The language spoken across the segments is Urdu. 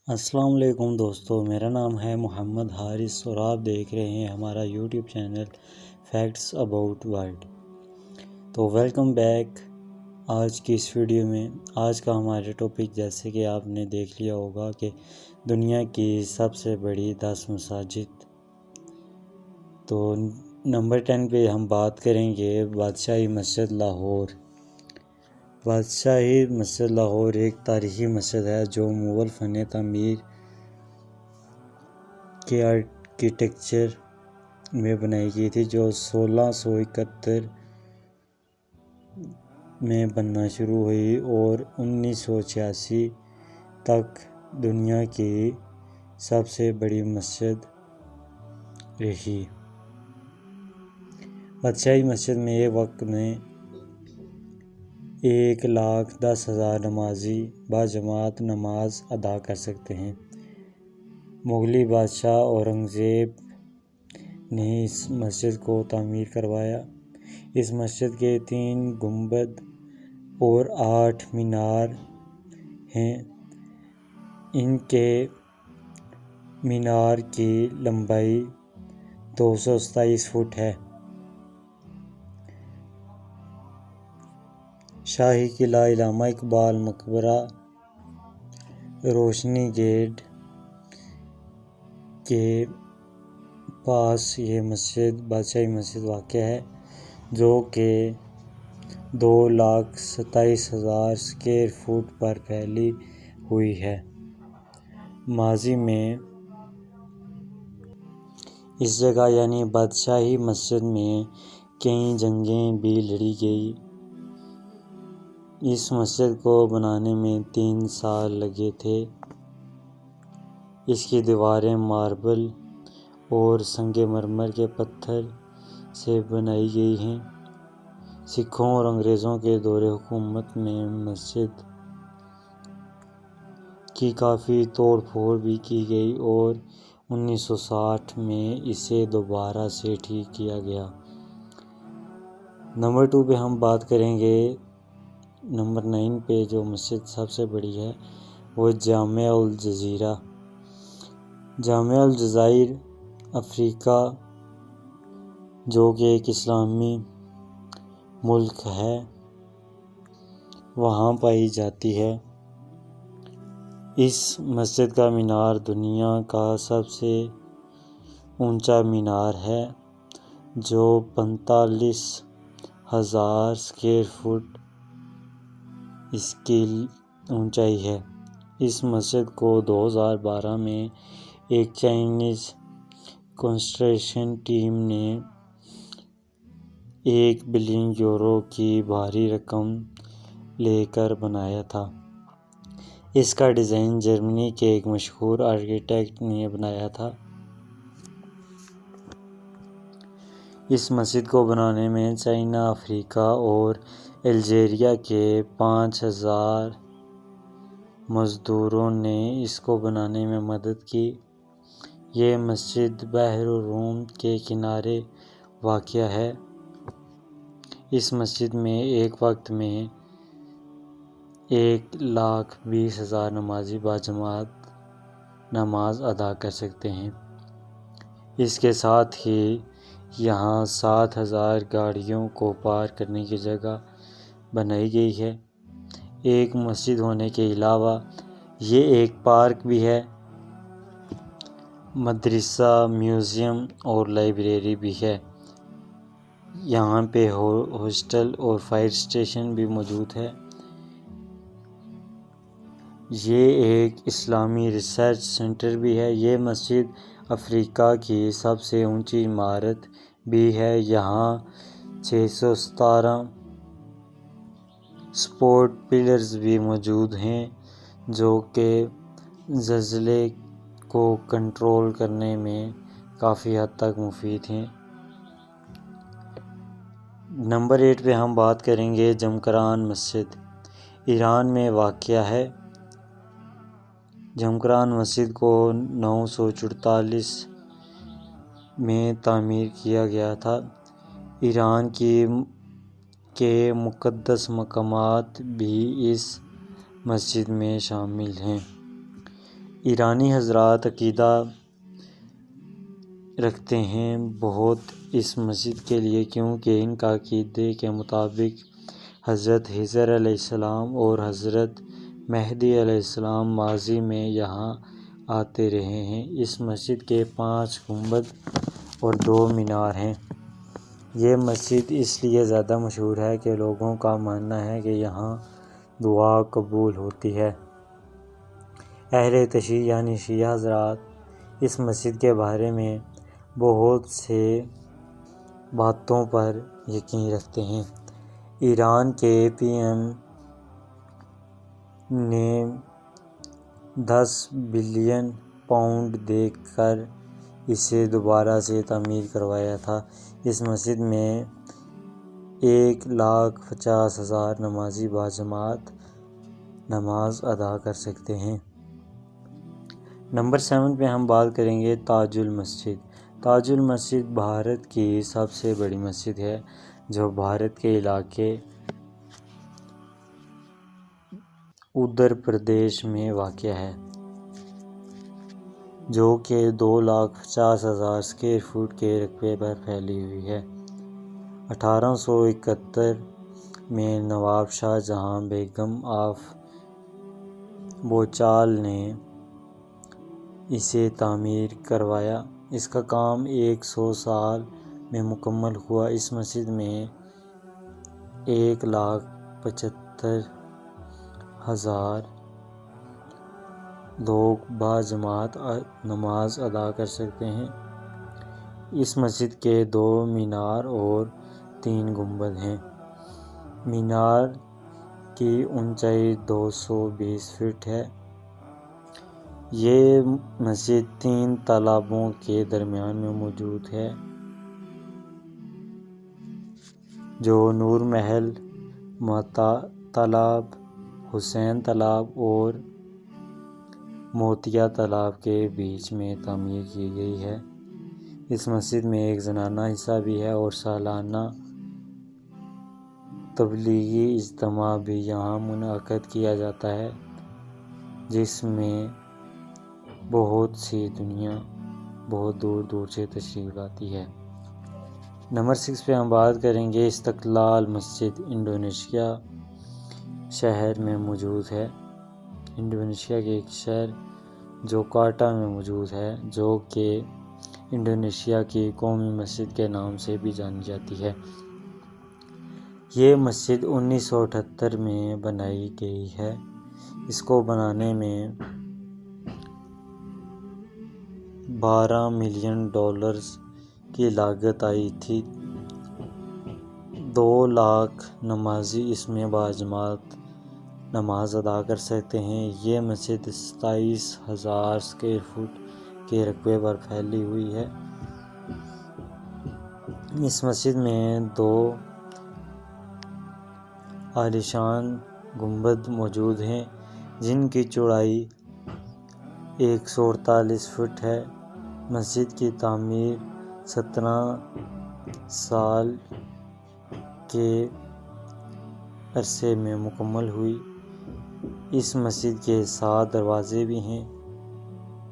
السلام علیکم دوستو، میرا نام ہے محمد حارث اور آپ دیکھ رہے ہیں ہمارا YouTube channel facts about world. تو ویلکم بیک۔ آج کی اس ویڈیو میں آج کا ہمارا ٹاپک جیسے کہ آپ نے دیکھ لیا ہوگا کہ دنیا کی سب سے بڑی 10 مساجد۔ تو نمبر 10 پہ ہم بات کریں گے بادشاہی مسجد لاہور۔ بادشاہی مسجد لاہور ایک تاریخی مسجد ہے جو مغل فن تعمیر کے آرکیٹیکچر میں بنائی گئی تھی، جو 1671 میں بننا شروع ہوئی اور 1986 تک دنیا کی سب سے بڑی مسجد رہی۔ بادشاہی مسجد میں ایک وقت میں 1,10,000 نمازی باجماعت نماز ادا کر سکتے ہیں۔ مغلی بادشاہ اورنگزیب نے اس مسجد کو تعمیر کروایا۔ اس مسجد کے 3 گنبد اور 8 مینار ہیں۔ ان کے مینار کی لمبائی 227 فٹ ہے۔ شاہی قلعہ، علامہ اقبال مقبرہ، روشنی گیٹ کے پاس یہ مسجد بادشاہی مسجد واقع ہے، جو کہ 2,27,000 اسکوائر فٹ پر پھیلی ہوئی ہے۔ ماضی میں اس جگہ یعنی بادشاہی مسجد میں کئی جنگیں بھی لڑی گئی۔ اس مسجد کو بنانے میں 3 سال لگے تھے۔ اس کی دیواریں ماربل اور سنگ مرمر کے پتھر سے بنائی گئی ہیں۔ سکھوں اور انگریزوں کے دور حکومت میں مسجد کی کافی توڑ پھوڑ بھی کی گئی اور 1960 میں اسے دوبارہ سے ٹھیک کیا گیا۔ نمبر 2 پہ ہم بات کریں گے۔ نمبر 9 پہ جو مسجد سب سے بڑی ہے وہ جامع الجزیرہ۔ جامع الجزائر افریقہ، جو کہ ایک اسلامی ملک ہے، وہاں پائی جاتی ہے۔ اس مسجد کا مینار دنیا کا سب سے اونچا مینار ہے، جو 45,000 اسکوائر فٹ اس کی اونچائی ہے۔ اس مسجد کو 2012 میں ایک چائنیز کنسٹرکشن ٹیم نے 1 بلین یورو کی بھاری رقم لے کر بنایا تھا۔ اس کا ڈیزائن جرمنی کے ایک مشہور آرکیٹیکٹ نے بنایا تھا۔ اس مسجد کو بنانے میں چائنا، افریقہ اور الجیریا کے 5,000 مزدوروں نے اس کو بنانے میں مدد کی۔ یہ مسجد بحر الروم کے کنارے واقع ہے۔ اس مسجد میں ایک وقت میں 1,20,000 نمازی باجماعت نماز ادا کر سکتے ہیں۔ اس کے ساتھ ہی یہاں 7,000 گاڑیوں کو پارک کرنے کی جگہ بنائی گئی ہے۔ ایک مسجد ہونے کے علاوہ یہ ایک پارک بھی ہے، مدرسہ، میوزیم اور لائبریری بھی ہے۔ یہاں پہ ہاسٹل اور فائر اسٹیشن بھی موجود ہے۔ یہ ایک اسلامی ریسرچ سینٹر بھی ہے۔ یہ مسجد افریقہ کی سب سے اونچی عمارت بھی ہے۔ یہاں 617 سپورٹ پلرز بھی موجود ہیں، جو کہ زلزلے کو کنٹرول کرنے میں کافی حد تک مفید ہیں۔ نمبر 8 پہ ہم بات کریں گے جمکران مسجد۔ ایران میں واقع ہے۔ جمکران مسجد کو 944 میں تعمیر کیا گیا تھا۔ ایران کے مقدس مقامات بھی اس مسجد میں شامل ہیں۔ ایرانی حضرات عقیدہ رکھتے ہیں بہت اس مسجد کے لیے، کیونکہ ان کا عقیدے کے مطابق حضرت خضر علیہ السلام اور حضرت مہدی علیہ السلام ماضی میں یہاں آتے رہے ہیں۔ اس مسجد کے 5 گنبد اور 2 مینار ہیں۔ یہ مسجد اس لیے زیادہ مشہور ہے کہ لوگوں کا ماننا ہے کہ یہاں دعا قبول ہوتی ہے۔ اہل تشیع یعنی شیعہ حضرات اس مسجد کے بارے میں بہت سے باتوں پر یقین رکھتے ہیں۔ ایران کے پی ایم نے 10 بلین پاؤنڈ دے کر اسے دوبارہ سے تعمیر کروایا تھا۔ اس مسجد میں 1,50,000 نمازی باجماعت نماز ادا کر سکتے ہیں۔ نمبر 7 پہ ہم بات کریں گے تاج المسجد۔ تاج المسجد بھارت کی سب سے بڑی مسجد ہے جو بھارت کے علاقے اتر پردیش میں واقع ہے، جو کہ 2,50,000 اسکوائر فٹ کے رقبے پر پھیلی ہوئی ہے۔ 1871 میں نواب شاہ جہاں بیگم آف بھوچال نے اسے تعمیر کروایا۔ اس کا کام 100 سال میں مکمل ہوا۔ اس مسجد میں 1,75,000 لوگ باجماعت نماز ادا کر سکتے ہیں۔ اس مسجد کے 2 مینار اور 3 گنبد ہیں۔ مینار کی اونچائی 220 فٹ ہے۔ یہ مسجد 3 تالابوں کے درمیان میں موجود ہے، جو نور محل، متا تالاب، حسین تالاب اور موتیا تالاب کے بیچ میں تعمیر کی گئی ہے۔ اس مسجد میں ایک زنانہ حصہ بھی ہے اور سالانہ تبلیغی اجتماع بھی یہاں منعقد کیا جاتا ہے، جس میں بہت سی دنیا بہت دور دور سے تشریف لاتی ہے۔ نمبر 6 پہ ہم بات کریں گے استقلال مسجد۔ انڈونیشیا شہر میں موجود ہے۔ انڈونیشیا کے ایک شہر جوکارٹا میں موجود ہے، جو کہ انڈونیشیا کی قومی مسجد کے نام سے بھی جانی جاتی ہے۔ یہ مسجد 1978 میں بنائی گئی ہے۔ اس کو بنانے میں $12 ملین کی لاگت آئی تھی۔ 2 لاکھ نمازی اس میں باجماعت نماز ادا کر سکتے ہیں۔ یہ مسجد 27,000 اسکوائر فٹ کے رقبے پر پھیلی ہوئی ہے۔ اس مسجد میں 2 عالیشان گنبد موجود ہیں، جن کی چوڑائی 148 فٹ ہے۔ مسجد کی تعمیر 17 سال کے عرصے میں مکمل ہوئی۔ اس مسجد کے 7 دروازے بھی ہیں۔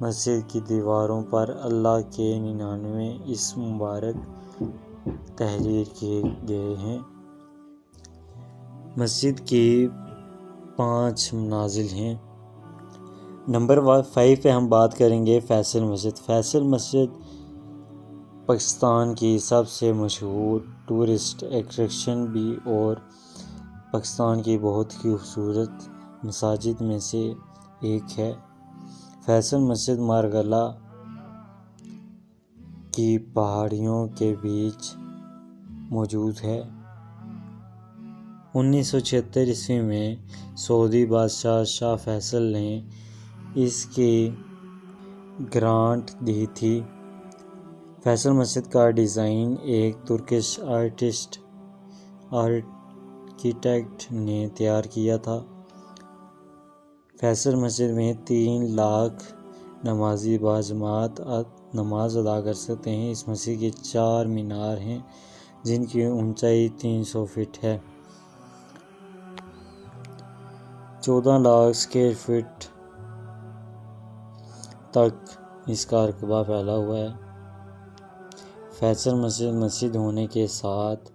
مسجد کی دیواروں پر اللہ کے 99 اسم مبارک تحریر کیے گئے ہیں۔ مسجد کی 5 منازل ہیں۔ نمبر 5 پہ ہم بات کریں گے فیصل مسجد۔ فیصل مسجد پاکستان کی سب سے مشہور ٹورسٹ اٹریکشن بھی اور پاکستان کی بہت ہی خوبصورت مساجد میں سے ایک ہے۔ فیصل مسجد مارگلہ کی پہاڑیوں کے بیچ موجود ہے۔ 1976 عیسوی میں سعودی بادشاہ شاہ فیصل نے اس کی گرانٹ دی تھی۔ فیصل مسجد کا ڈیزائن ایک ترکش آرکیٹیکٹ نے تیار کیا تھا۔ فیصل مسجد میں 3 لاکھ نمازی باجماعت نماز ادا کر سکتے ہیں۔ اس مسجد کے 4 مینار ہیں، جن کی اونچائی 300 فٹ ہے۔ 14 لاکھ اسکوائر فٹ تک اس کا رقبہ پھیلا ہوا ہے۔ فیصل مسجد ہونے کے ساتھ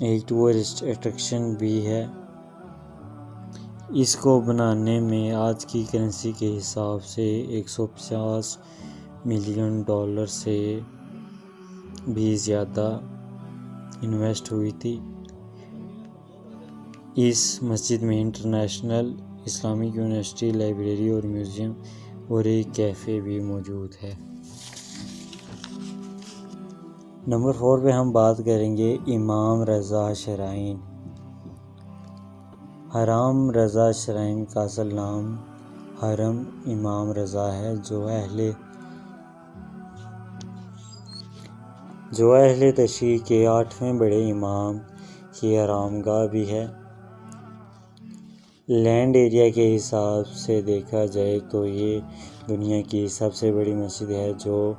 ایک ٹورسٹ اٹریکشن بھی ہے۔ اس کو بنانے میں آج کی کرنسی کے حساب سے $150 ملین سے بھی زیادہ انویسٹ ہوئی تھی۔ اس مسجد میں انٹرنیشنل اسلامک یونیورسٹی، لائبریری اور میوزیم اور ایک کیفے بھی موجود ہے۔ نمبر 4 پہ ہم بات کریں گے امام رضا شرائن۔ حرم رضا شرائن کا اصل نام حرم امام رضا ہے، جو اہل تشیع کے 8ویں بڑے امام کی آرامگاہ بھی ہے۔ لینڈ ایریا کے حساب سے دیکھا جائے تو یہ دنیا کی سب سے بڑی مسجد ہے، جو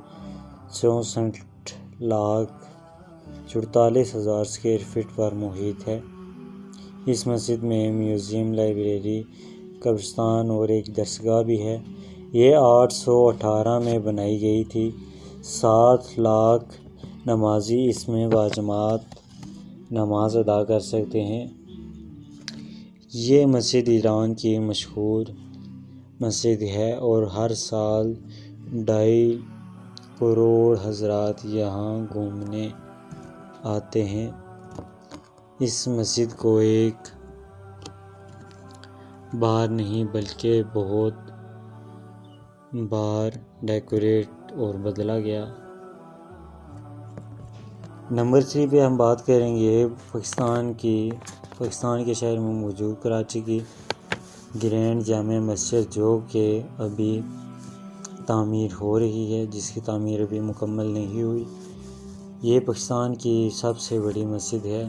64,44,000 اسکوائر فٹ پر محیط ہے۔ اس مسجد میں میوزیم، لائبریری، قبرستان اور ایک درسگاہ بھی ہے۔ یہ 818 میں بنائی گئی تھی۔ 7 لاکھ نمازی اس میں باجماعت نماز ادا کر سکتے ہیں۔ یہ مسجد ایران کی مشہور مسجد ہے اور ہر سال 2.5 کروڑ حضرات یہاں گھومنے آتے ہیں۔ اس مسجد کو ایک بار نہیں بلکہ بہت بار ڈیکوریٹ اور بدلا گیا۔ نمبر 3 پہ ہم بات کریں گے پاکستان کے شہر میں موجود کراچی کی گرینڈ جامع مسجد، جو کہ ابھی تعمیر ہو رہی ہے، جس کی تعمیر ابھی مکمل نہیں ہوئی۔ یہ پاکستان کی سب سے بڑی مسجد ہے،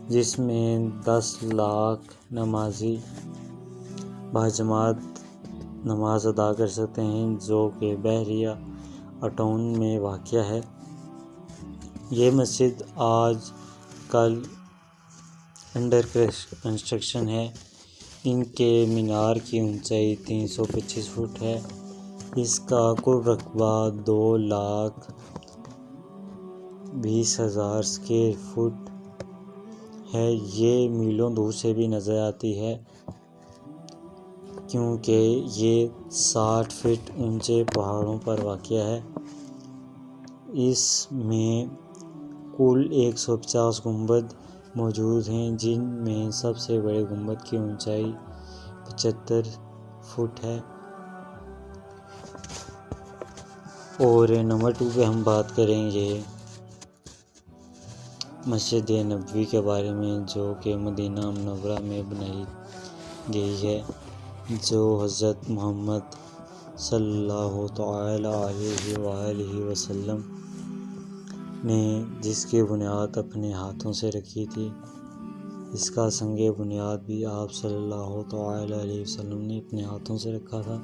جس میں 10 لاکھ نمازی باجماعت نماز ادا کر سکتے ہیں، جو کہ بحریہ اٹاؤن میں واقع ہے۔ یہ مسجد آج کل انڈر کنسٹرکشن ہے۔ ان کے مینار کی اونچائی 325 فٹ ہے۔ اس کا کل رقبہ 2,20,000 اسکوائر فٹ ہے۔ یہ میلوں دور سے بھی نظر آتی ہے، کیونکہ یہ 60 فٹ اونچے پہاڑوں پر واقع ہے۔ اس میں کل 150 گنبد موجود ہیں، جن میں سب سے بڑے گنبد کی اونچائی 75 فٹ ہے۔ اور نمبر 2 پہ ہم بات کریں گے مسجد نبوی کے بارے میں، جو کہ مدینہ منورہ میں بنائی گئی ہے، جو حضرت محمد صلی اللہ تعالیٰ علیہ وآلہ وسلم نے جس کی بنیاد اپنے ہاتھوں سے رکھی تھی۔ اس کا سنگ بنیاد بھی آپ صلی اللہ تعالیٰ علیہ وسلم نے اپنے ہاتھوں سے رکھا تھا۔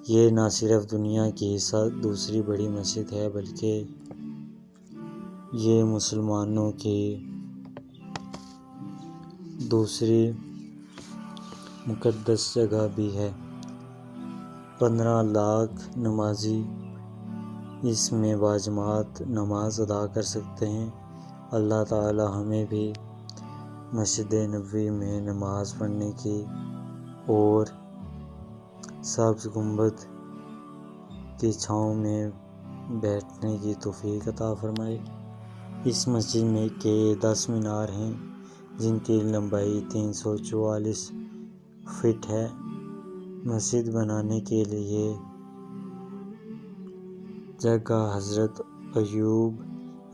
یہ نہ صرف دنیا کی دوسری بڑی مسجد ہے، بلکہ یہ مسلمانوں کی دوسری مقدس جگہ بھی ہے۔ 15 لاکھ نمازی اس میں باجماعت نماز ادا کر سکتے ہیں۔ اللہ تعالی ہمیں بھی مسجد نبوی میں نماز پڑھنے کی اور سبز گنبد کی چھاؤں میں بیٹھنے کی توفیق عطا فرمائے۔ اس مسجد میں کے 10 مینار ہیں، جن کی لمبائی 344 فٹ ہے۔ مسجد بنانے کے لیے جگہ حضرت ایوب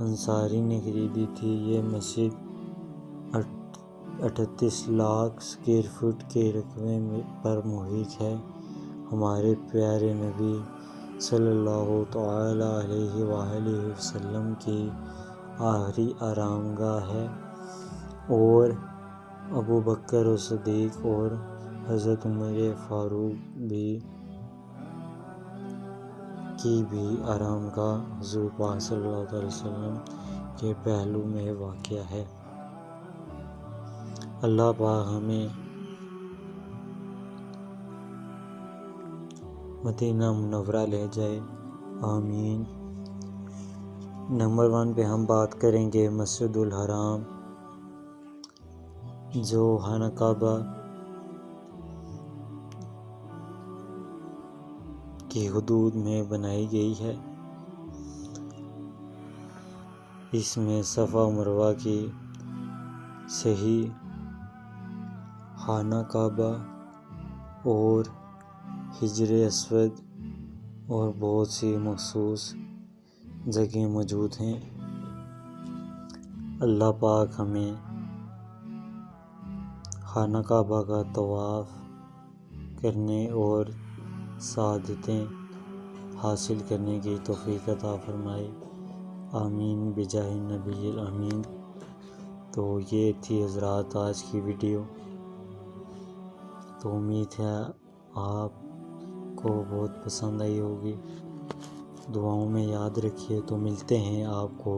انصاری نے خریدی تھی۔ یہ مسجد 38 لاکھ اسکوائر فٹ کے رقبے پر محیط ہے۔ ہمارے پیارے نبی صلی اللہ تعالیٰ علیہ وآلہ وسلم کی آخری آرامگاہ ہے، اور ابو بکر صدیق اور حضرت عمر فاروق کی بھی آرامگاہ حضور پاک صلی اللہ علیہ وسلم کے پہلو میں واقع ہے۔ اللہ پاک ہمیں مدینہ منورہ لے جائے، آمین۔ نمبر 1 پہ ہم بات کریں گے مسجد الحرام، جو خانہ کعبہ کی حدود میں بنائی گئی ہے۔ اس میں صفا و مروہ کی صحیح خانہ کعبہ اور حجر اسود اور بہت سی مخصوص جگہیں موجود ہیں۔ اللہ پاک ہمیں خانہ کعبہ کا طواف کرنے اور سعادتیں حاصل کرنے کی توفیق عطا فرمائے، آمین بجاہ نبی الامین۔ تو یہ تھی حضرات آج کی ویڈیو، تو امید ہے آپ کو بہت پسند آئی ہوگی، دعاؤں میں یاد رکھیے۔ تو ملتے ہیں آپ کو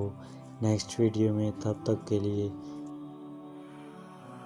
نیکسٹ ویڈیو میں، تب تک کے لیے